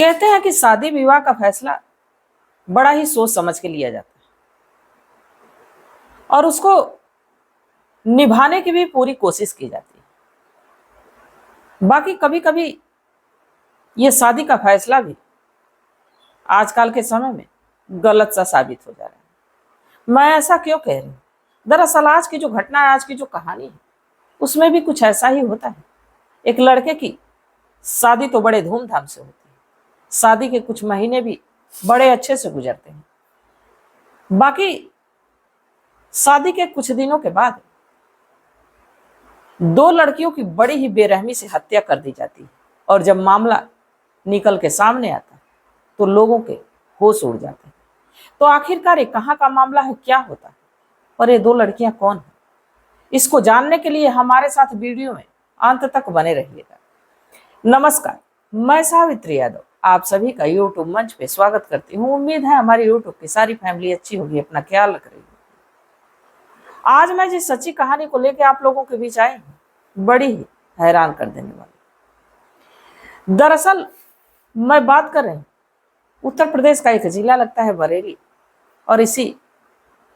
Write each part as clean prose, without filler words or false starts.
कहते हैं कि शादी विवाह का फैसला बड़ा ही सोच समझ के लिया जाता है और उसको निभाने की भी पूरी कोशिश की जाती है। बाकी कभी कभी ये शादी का फैसला भी आजकल के समय में गलत सा साबित हो जा रहा है। मैं ऐसा क्यों कह रही हूँ? दरअसल आज की जो घटना है, आज की जो कहानी है, उसमें भी कुछ ऐसा ही होता है। एक लड़के की शादी तो बड़े धूमधाम से होती है, शादी के कुछ महीने भी बड़े अच्छे से गुजरते हैं। बाकी शादी के कुछ दिनों के बाद दो लड़कियों की बड़ी ही बेरहमी से हत्या कर दी जाती है और जब मामला निकल के सामने आता है तो लोगों के होश उड़ जाते हैं। तो आखिरकार ये कहाँ का मामला है, क्या होता है और ये दो लड़कियां कौन है, इसको जानने के लिए हमारे साथ वीडियो में अंत तक बने रहिएगा। नमस्कार, मैं सावित्री यादव आप सभी का यूट्यूब मंच पे स्वागत करती हूँ। उम्मीद है हमारी यूट्यूब की सारी फैमिली अच्छी होगी, अपना ख्याल रख रही होगी। आज मैं जिस सच्ची कहानी को लेकर आप लोगों के बीच आई हूँ, बड़ी ही हैरान कर देने वाली। दरअसल मैं बात कर रही हूँ उत्तर प्रदेश का एक जिला लगता है बरेली, और इसी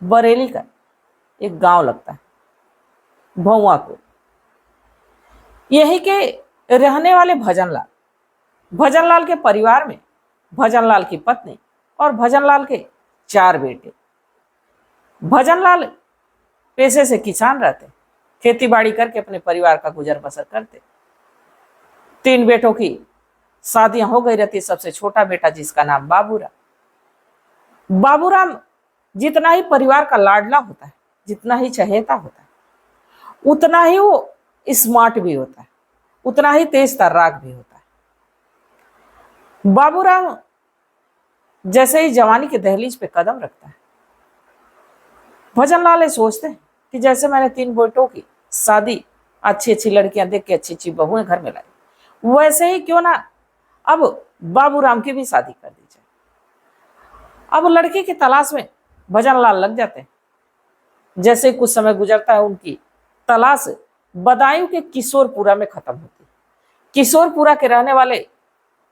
बरेली का एक गांव लगता है भौवापुर। यही के रहने वाले भजनलाल के परिवार में भजनलाल की पत्नी और भजनलाल के 4 बेटे। भजनलाल पेशे से किसान रहते, खेती बाड़ी करके अपने परिवार का गुजर बसर करते। 3 बेटों की शादियां हो गई रहती। सबसे छोटा बेटा जिसका नाम बाबूराम जितना ही परिवार का लाडला होता है, जितना ही चहेता होता है, उतना ही वो स्मार्ट भी होता है, उतना ही तेज तर्राक भी होता है। बाबूराम जैसे ही जवानी के दहलीज पे कदम रखता है, भजनलाल सोचते हैं कि जैसे मैंने 3 बेटों की शादी अच्छी अच्छी लड़कियां देख के अच्छी अच्छी बहुएं घर में लाई, वैसे ही क्यों ना अब बाबूराम की भी शादी कर दी जाए। अब लड़की की तलाश में भजनलाल लग जाते हैं। जैसे कुछ समय गुजरता है, उनकी तलाश बदायूं के किशोरपुरा में खत्म होती है। किशोरपुरा के रहने वाले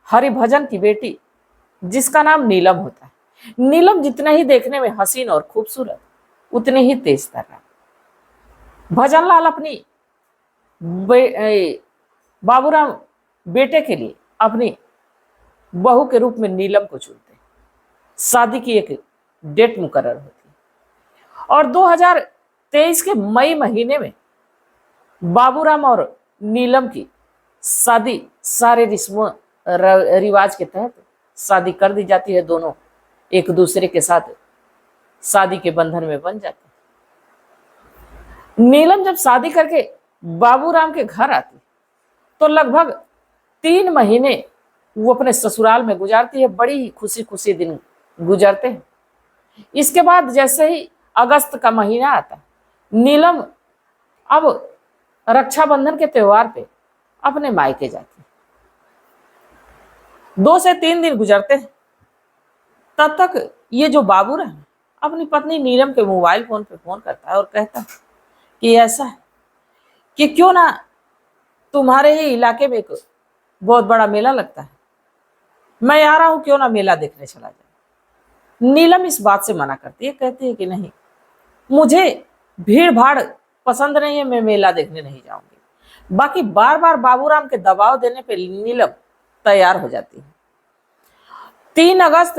हरिभजन की बेटी जिसका नाम नीलम होता है। नीलम जितने ही देखने में हसीन और खूबसूरत, उतने ही तेज तर्राक। भजनलाल अपनी बाबूराम बेटे के लिए अपनी बहू के रूप में नीलम को चुनते। शादी की एक डेट मुकर्रर होती है और 2023 के मई महीने में बाबूराम और नीलम की शादी सारे रस्मों रिवाज के तहत शादी कर दी जाती है। दोनों एक दूसरे के साथ शादी के बंधन में बन जाते हैं। नीलम जब शादी करके बाबूराम के घर आती तो लगभग 3 महीने वो अपने ससुराल में गुजारती है। बड़ी ही खुशी खुशी दिन गुजरते हैं। इसके बाद जैसे ही अगस्त का महीना आता, नीलम अब रक्षाबंधन के त्योहार पे अपने मायके जाती है। 2 से 3 दिन गुजरते हैं। तब तक ये जो बाबूराम अपनी पत्नी नीलम के मोबाइल फोन पे फोन करता है और कहता है कि ऐसा है कि क्यों ना तुम्हारे ही इलाके में एक बहुत बड़ा मेला लगता है, मैं आ रहा हूं, क्यों ना मेला देखने चला जाए। नीलम इस बात से मना करती है, कहती है कि नहीं, मुझे भीड़ भाड़ पसंद नहीं है, मैं मेला देखने नहीं जाऊंगी। बाकी बार बार बाबूराम के दबाव देने पे नीलम तैयार हो जाती है। 3 अगस्त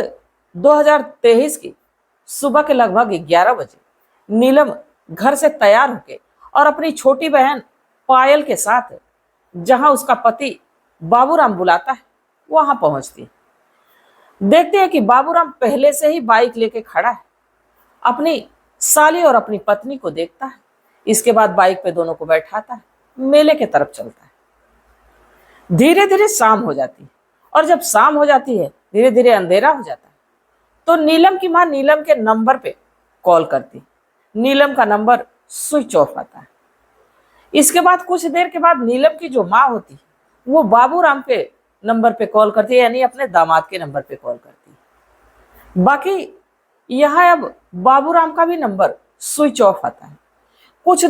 2023 की सुबह के लगभग 11 बजे नीलम घर से तैयार होके और अपनी छोटी बहन पायल के साथ जहां उसका पति बाबूराम बुलाता है वहां पहुंचती है। देखते हैं कि बाबूराम पहले से ही बाइक लेके खड़ा है, अपनी साली और अपनी पत्नी को देखता है। इसके बाद बाइक पे दोनों को बैठाता है, मेले के तरफ चलता है। धीरे धीरे शाम हो जाती है और जब शाम हो जाती है, धीरे धीरे अंधेरा हो जाता है, तो नीलम की मां नीलम के नंबर पे कॉल करती। नीलम का नंबर स्विच ऑफ आता है। इसके बाद कुछ देर के बाद नीलम की जो माँ होती है वो बाबूराम के नंबर पे कॉल करती है, यानी अपने दामाद के नंबर पे कॉल करती है। बाकी यहाँ अब बाबूराम का भी नंबर स्विच ऑफ आता है। कुछ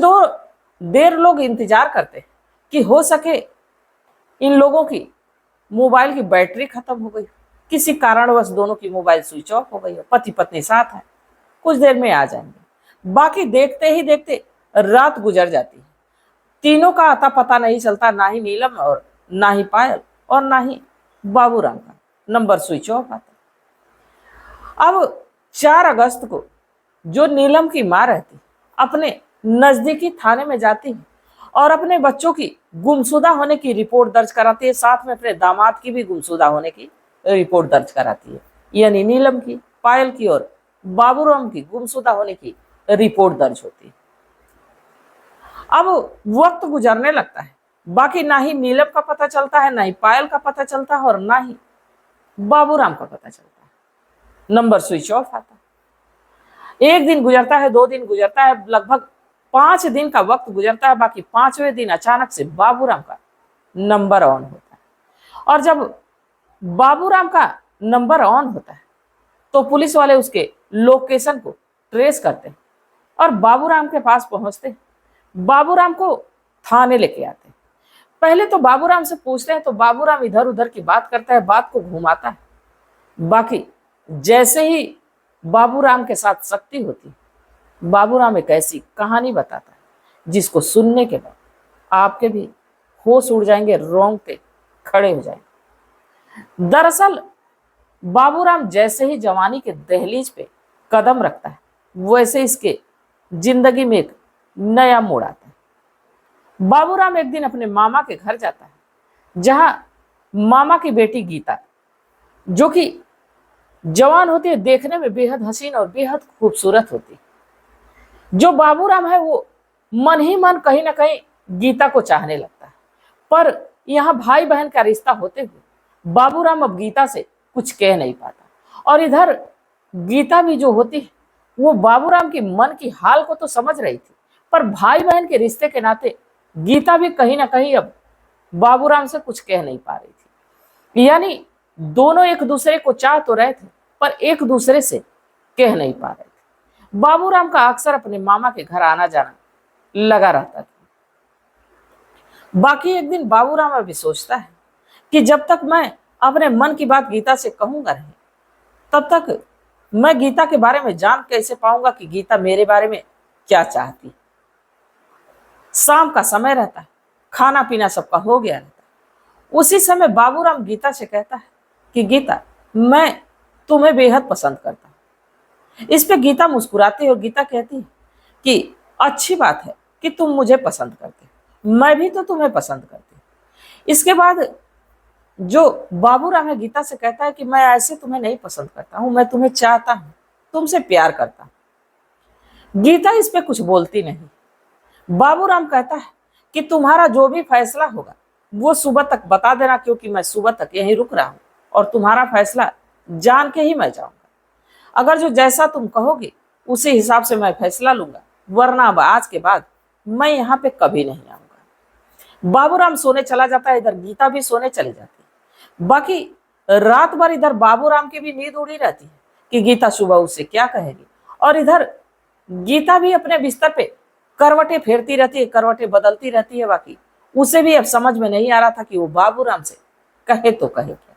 देर लोग इंतजार करते हैं कि हो सके इन लोगों की मोबाइल की बैटरी खत्म हो गई, किसी कारणवश दोनों की मोबाइल स्विच ऑफ हो गई, पति पत्नी साथ है, कुछ देर में आ जाएंगे। बाकी देखते ही देखते रात गुजर जाती है। तीनों का आता पता नहीं चलता, ना ही नीलम और ना ही पायल और ना ही बाबूराम का नंबर स्विच ऑफ आता। अब 4 अगस्त को जो नीलम की मां रहती अपने नजदीकी थाने में जाती है और अपने बच्चों की गुमशुदा होने की रिपोर्ट दर्ज कराती है, साथ में अपने दामाद की भी गुमशुदा होने की रिपोर्ट दर्ज कराती है। यानी नीलम की, पायल की और बाबूराम की गुमशुदा होने की रिपोर्ट दर्ज होती है। अब वक्त गुजरने लगता है, बाकी ना ही नीलम का पता चलता है, ना ही पायल का पता चलता है और ना ही बाबूराम का पता चलता है। नंबर स्विच ऑफ आता है। 1 दिन गुजरता है, 2 दिन गुजरता है, लगभग 5 दिन का वक्त गुजरता है। बाकी 5वें दिन अचानक से बाबूराम का नंबर ऑन होता है। और जब बाबूराम का नंबर ऑन होता है तो पुलिस वाले उसके लोकेशन को ट्रेस करते हैं और बाबूराम के पास पहुंचते हैं। बाबूराम को थाने लेके आते हैं। पहले तो बाबूराम से पूछते हैं तो बाबूराम इधर उधर की बात करता है, बात को घुमाता है। बाकी जैसे ही बाबूराम के साथ सख्ती होती है, बाबूराम एक ऐसी कहानी बताता है जिसको सुनने के बाद आपके भी होश उड़ जाएंगे, रोंगटे खड़े हो जाएंगे। दरअसल बाबूराम जैसे ही जवानी के दहलीज पे कदम रखता है, वैसे इसके जिंदगी में एक नया मोड़ आता है। बाबूराम एक दिन अपने मामा के घर जाता है, जहां मामा की बेटी गीता, जो कि जवान होती है, देखने में बेहद हसीन और बेहद खूबसूरत होती है। जो बाबूराम है वो मन ही मन कहीं ना कहीं गीता को चाहने लगता है, पर यहाँ भाई बहन का रिश्ता होते हुए बाबूराम अब गीता से कुछ कह नहीं पाता। और इधर गीता भी जो होती है वो बाबूराम की मन की हाल को तो समझ रही थी, पर भाई बहन के रिश्ते के नाते गीता भी कहीं ना कहीं अब बाबूराम से कुछ कह नहीं पा रही थी। यानी दोनों एक दूसरे को चाह तो रहे थे, पर एक दूसरे से कह नहीं पा रहे थे। बाबूराम का अक्सर अपने मामा के घर आना जाना लगा रहता था। बाकी एक दिन बाबूराम अभी सोचता है कि जब तक मैं अपने मन की बात गीता से कहूंगा नहीं, तब तक मैं गीता के बारे में जान कैसे पाऊंगा कि गीता मेरे बारे में क्या चाहती। शाम का समय रहता है, खाना पीना सबका हो गया रहता है। उसी समय बाबूराम गीता से कहता है कि गीता, मैं तुम्हें बेहद पसंद करता हूं। इस पे गीता मुस्कुराती है और गीता कहती है कि अच्छी बात है कि तुम मुझे पसंद करते, मैं भी तो तुम्हें पसंद करती। इसके बाद जो बाबूराम है गीता से कहता है कि मैं ऐसे तुम्हें नहीं पसंद करता हूं, मैं तुम्हें चाहता हूं, तुमसे प्यार करता हूं। गीता इस पे कुछ बोलती नहीं। बाबूराम कहता है कि तुम्हारा जो भी फैसला होगा वो सुबह तक बता देना, क्योंकि मैं सुबह तक यहीं रुक रहा हूं और तुम्हारा फैसला जान के ही मैं जाऊंगा। अगर जो जैसा तुम कहोगे उसी हिसाब से मैं फैसला लूंगा, वरना अब आज के बाद मैं यहाँ पे कभी नहीं आऊंगा। बाबूराम सोने चला जाता है, इधर गीता भी सोने चली जाती है। बाकी रात भर इधर बाबूराम की भी नींद उड़ी रहती है कि गीता सुबह उससे क्या कहेगी, और इधर गीता भी अपने बिस्तर पे करवटें फेरती रहती है, करवटें बदलती रहती है। बाकी उसे भी अब समझ में नहीं आ रहा था कि वो बाबूराम से कहे तो कहे क्या।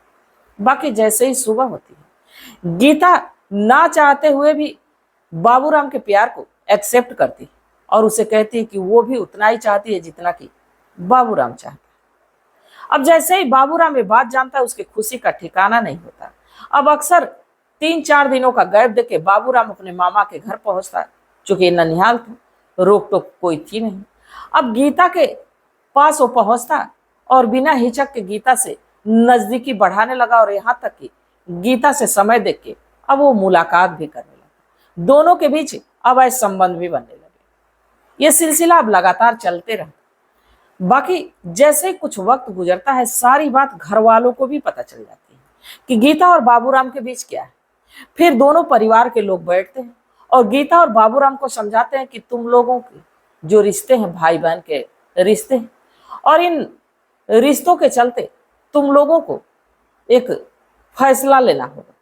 बाकी जैसे ही सुबह होती है, गीता ना चाहते हुए भी बाबूराम के प्यार को एक्सेप्ट करती और उसे कहती है कि वो भी उतना ही चाहती है जितना कि बाबूराम चाहता है। अब जैसे ही बाबूराम ये बात जानता है, उसकी खुशी का ठिकाना नहीं होता। अब अक्सर 3-4 दिनों का गैप देके बाबूराम अपने मामा के घर पहुंचता है, चूंकि ननिहाल था, रोक टोक कोई थी नहीं। अब गीता के पास वो पहुंचता और बिना हिचक के गीता से नजदीकी बढ़ाने लगा, और यहाँ तक कि गीता से समय देख के अब वो मुलाकात भी करने लगा। दोनों के बीच अब ऐसे संबंध भी बनने लगे। ये सिलसिला अब लगातार चलते रहा। बाकी जैसे कुछ वक्त गुजरता है, सारी बात घर वालों को भी पता चल जाती है कि गीता और बाबूराम के बीच क्या है। फिर दोनों परिवार के लोग बैठते हैं और गीता और बाबूराम को समझाते हैं कि तुम लोगों के जो रिश्ते हैं, भाई बहन के रिश्ते हैं, और इन रिश्तों के चलते तुम लोगों को एक फैसला लेना होगा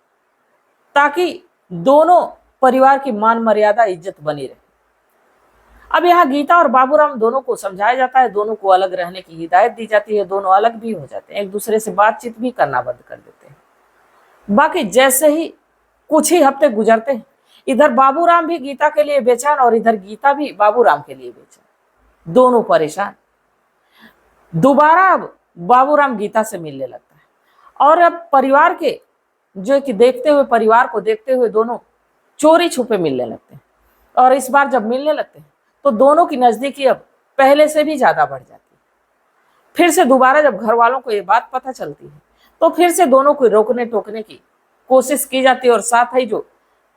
ताकि दोनों परिवार की मान मर्यादा इज्जत बनी रहे। अब यहाँ गीता और बाबूराम दोनों को समझाया जाता है, दोनों को अलग रहने की हिदायत दी जाती है, दोनों अलग भी हो जाते हैं, एक दूसरे से बातचीत भी करना बंद कर देते हैं। बाकी जैसे ही कुछ ही हफ्ते गुजरते हैं, इधर बाबूराम भी गीता के लिए बेचैन और इधर गीता भी बाबूराम के लिए बेचैन, दोनों परेशान। दोबारा अब बाबूराम गीता से मिलने लगता है और अब परिवार के जो कि देखते हुए, परिवार को देखते हुए दोनों चोरी छुपे मिलने लगते हैं। और इस बार जब मिलने लगते हैं तो दोनों की नजदीकी अब पहले से भी ज्यादा बढ़ जाती है। फिर से दोबारा जब घर वालों को ये बात पता चलती है तो फिर से दोनों को रोकने टोकने की कोशिश की जाती है और साथ ही जो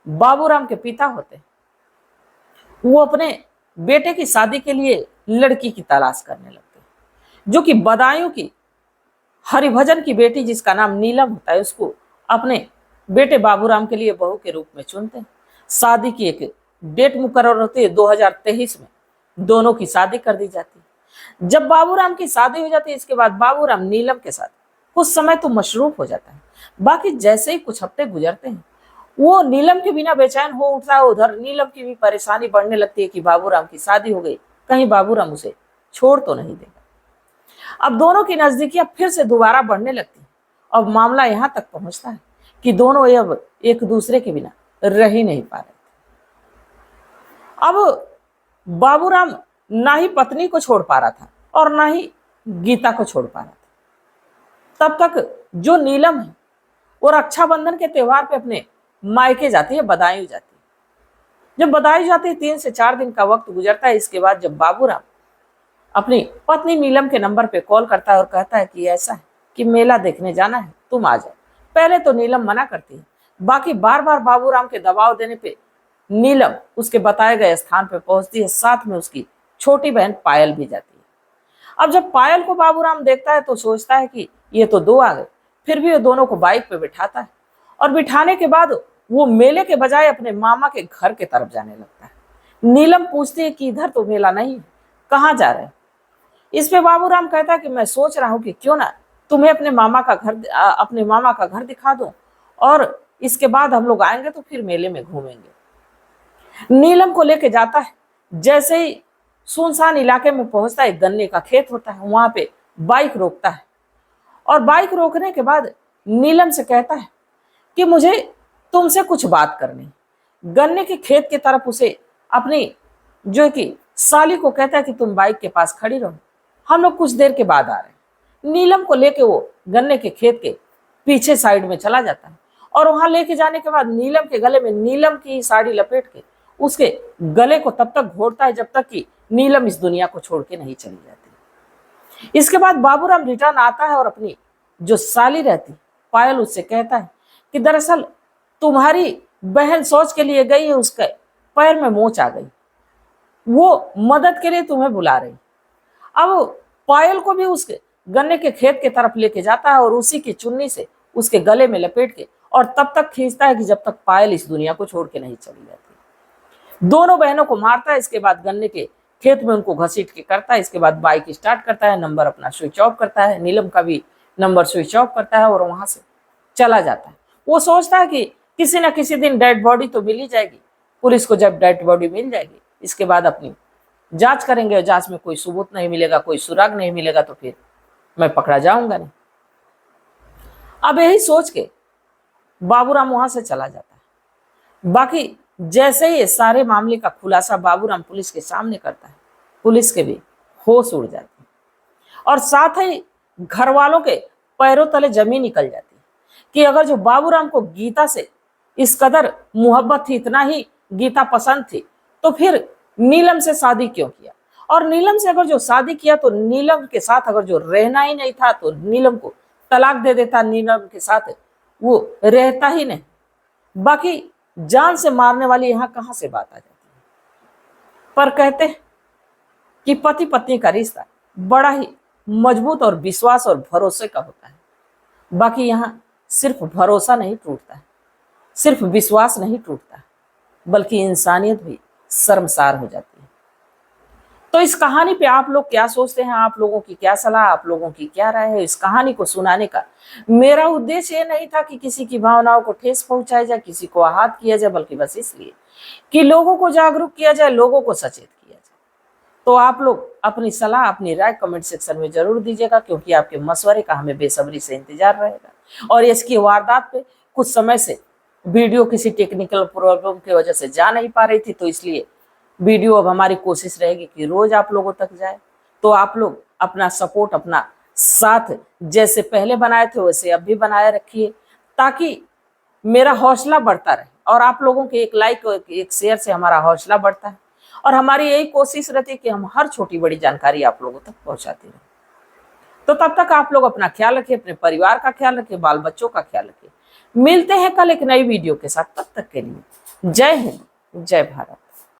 बाबूराम के पिता होते हैं वो अपने बेटे की शादी के लिए लड़की की तलाश करने लगते हैं, जो कि बदायूं की हरिभजन की बेटी जिसका नाम नीलम होता है उसको अपने बेटे बाबूराम के लिए बहू के रूप में चुनते हैं। शादी की एक डेट मुकर्रर होती है 2023 में, दोनों की शादी कर दी जाती है। जब बाबूराम की शादी हो जाती है इसके बाद बाबूराम नीलम के साथ कुछ समय तो मशरूफ हो जाता है। बाकी जैसे ही कुछ हफ्ते गुजरते हैं वो नीलम के बिना बेचैन हो उठता है। उधर नीलम की भी परेशानी बढ़ने लगती है कि बाबूराम की शादी हो गई, कहीं बाबूराम उसे छोड़ तो नहीं देगा। अब दोनों की नजदीकियां फिर से दोबारा बढ़ने लगती है। अब मामला यहां तक पहुंचता है कि दोनों अब एक दूसरे के बिना रह ही नहीं पा रहे। अब बाबूराम ना ही पत्नी को छोड़ पा रहा था और ना ही गीता को छोड़ पा रहा था। तब तक जो नीलम है वो रक्षाबंधन के त्योहार पे अपने मायके जाती है, बदायूं जाती है। जब बदायूं जाती है 3 से 4 दिन का वक्त गुजरता है। इसके बाद जब बाबूराम अपनी पत्नी नीलम के नंबर पे कॉल करता है और कहता है कि ऐसा है कि मेला देखने जाना है, तुम आ जाओ। पहले तो नीलम मना करती है, बाकी बार बार बाबूराम के दबाव देने पे नीलम उसके बताए गए स्थान पे पहुंचती है। साथ में उसकी छोटी बहन पायल भी जाती है। अब जब पायल को बाबूराम देखता है तो सोचता है कि ये तो दो आ गए। फिर भी वो दोनों को बाइक पे बिठाता है और बिठाने के बाद वो मेले के बजाय अपने मामा के घर के तरफ जाने लगता है। नीलम पूछती है कि इधर तो मेला नहीं है, कहाँ जा रहे हैं? इस पे बाबूराम कहता है कि मैं सोच रहा हूँ कि क्यों ना तुम्हें अपने मामा का घर दिखा दूं और इसके बाद हम लोग आएंगे तो फिर मेले में घूमेंगे। नीलम को लेके जाता है। जैसे ही सुनसान इलाके में पहुंचता है, गन्ने का खेत होता है, वहां पे बाइक रोकता है और बाइक रोकने के बाद नीलम से कहता है कि मुझे तुमसे कुछ बात करनी। गन्ने के खेत की तरफ उसे अपनी जो कि साली को कहता है कि तुम बाइक के पास खड़ी रहो, हम लोग कुछ देर के बाद आ रहे हैं। नीलम को लेके वो गन्ने के खेत के पीछे साइड में चला जाता है और वहां लेके जाने के बाद नीलम के गले में नीलम की साड़ी लपेट के उसके गले को तब तक घोटता है जब तक कि नीलम इस दुनिया को छोड़ के नहीं चली जाती। इसके बाद बाबूराम रिटर्न आता है और अपनी जो साली रहती पायल उससे कहता है कि दरअसल तुम्हारी बहन सोच के लिए गई है, उसके पैर में मोच आ गई, वो मदद के लिए तुम्हें बुला रही। अब पायल को भी उसके गन्ने के खेत के तरफ लेके जाता है और उसी की चुन्नी से उसके गले में लपेट के और तब तक खींचता है कि जब तक पायल इस दुनिया को छोड़ के नहीं चली जाती। दोनों बहनों को मारता है। इसके बाद गन्ने के खेत में उनको घसीट के करता है। इसके बाद बाइक स्टार्ट करता है, नंबर अपना स्विच ऑफ करता है, नीलम का भी नंबर स्विच ऑफ करता है और वहां से चला जाता है। वो सोचता है कि किसी न किसी दिन डेड बॉडी तो मिल ही जाएगी। पुलिस को जब डेड बॉडी मिल जाएगी इसके बाद अपनी जांच करेंगे और जांच में कोई सबूत नहीं मिलेगा, कोई सुराग नहीं मिलेगा तो फिर मैं पकड़ा जाऊंगा नहीं। अब यही सोच के बाबूराम वहां से चला जाता है। बाकी जैसे ही सारे मामले का खुलासा बाबूराम पुलिस के सामने करता है, पुलिस के भी होश उड़ जाती है और साथ ही घर वालों के पैरों तले जमीन निकल जाती है कि अगर जो बाबूराम को गीता से इस कदर मोहब्बत थी, इतना ही गीता पसंद थी, तो फिर नीलम से शादी क्यों किया? और नीलम से अगर जो शादी किया तो नीलम के साथ अगर जो रहना ही नहीं था तो नीलम को तलाक दे देता, नीलम के साथ वो रहता ही नहीं। बाकी जान से मारने वाली यहाँ कहाँ से बात आ जाती है। पर कहते हैं कि पति पत्नी का रिश्ता बड़ा ही मजबूत और विश्वास और भरोसे का होता है। बाकी यहाँ सिर्फ भरोसा नहीं टूटता है, सिर्फ विश्वास नहीं टूटता, बल्कि इंसानियत भी शर्मसार हो जाती है। तो इस कहानी पे आप लोग क्या सोचते हैं? आप लोगों की क्या सलाह, आप लोगों की क्या राय है? इस कहानी को सुनाने का मेरा उद्देश्य ये नहीं था कि किसी की भावनाओं को ठेस पहुंचाया जाए, किसी को आहत किया जाए, बल्कि बस इसलिए कि लोगों को जागरूक किया जाए, लोगों को सचेत किया जाए। तो आप लोग अपनी सलाह, अपनी राय कमेंट सेक्शन में जरूर दीजिएगा, क्योंकि आपके मशवरे का हमें बेसब्री से इंतजार रहेगा। और इसकी वारदात पे कुछ समय से वीडियो किसी टेक्निकल प्रॉब्लम की वजह से जा नहीं पा रही थी, तो इसलिए वीडियो अब हमारी कोशिश रहेगी कि रोज आप लोगों तक जाए। तो आप लोग अपना सपोर्ट, अपना साथ जैसे पहले बनाए थे वैसे अब भी बनाए रखिए, ताकि मेरा हौसला बढ़ता रहे। और आप लोगों के एक लाइक और एक शेयर से हमारा हौसला बढ़ता है, और हमारी यही कोशिश रहती है कि हम हर छोटी बड़ी जानकारी आप लोगों तक पहुंचाते रहें। तो तब तक आप लोग अपना ख्याल रखिए, अपने परिवार का ख्याल रखिए, बाल बच्चों का ख्याल रखिए। मिलते हैं कल एक नई वीडियो के साथ, तब तक के लिए जय हिंद, जय भारत।